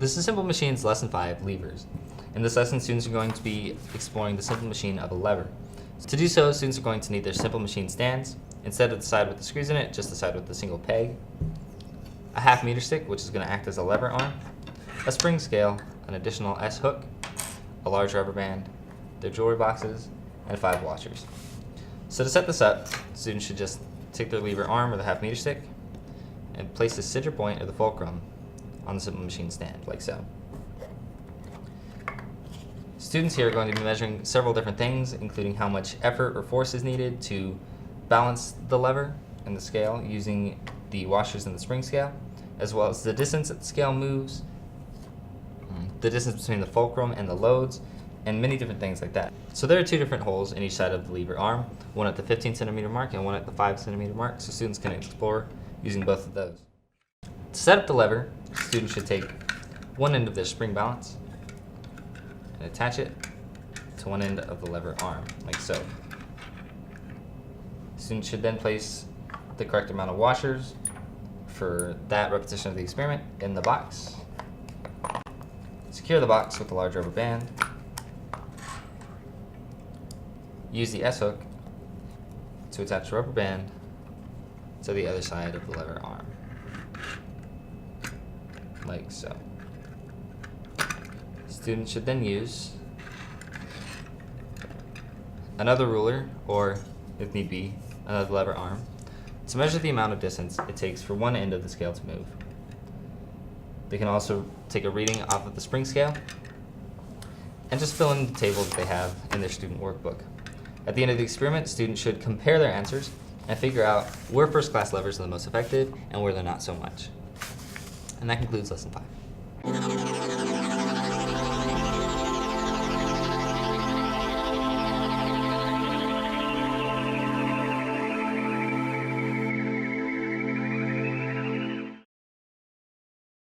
This is Simple Machines Lesson 5, Levers. In this lesson, students are going to be exploring the simple machine of a lever. To do so, students are going to need their simple machine stands. Instead of the side with the screws in it, just the side with the single peg. A half-meter stick, which is going to act as a lever arm. A spring scale, an additional S-hook, a large rubber band, their jewelry boxes, and 5 washers. So to set this up, students should just take their lever arm or the half-meter stick and place the center point or the fulcrum on the simple machine stand, like so. Students here are going to be measuring several different things, including how much effort or force is needed to balance the lever and the scale using the washers and the spring scale, as well as the distance that the scale moves, the distance between the fulcrum and the loads, and many different things like that. So there are 2 different holes in each side of the lever arm, one at the 15 centimeter mark and one at the 5 centimeter mark, so students can explore using both of those. To set up the lever, students should take one end of their spring balance and attach it to one end of the lever arm, like so. Students should then place the correct amount of washers for that repetition of the experiment in the box. Secure the box with a large rubber band. Use the S-hook to attach the rubber band to the other side of the lever arm, like so. Students should then use another ruler, or if need be, another lever arm, to measure the amount of distance it takes for one end of the scale to move. They can also take a reading off of the spring scale and just fill in the table that they have in their student workbook. At the end of the experiment, students should compare their answers and figure out where first-class levers are the most effective and where they're not so much. And that concludes Lesson 5.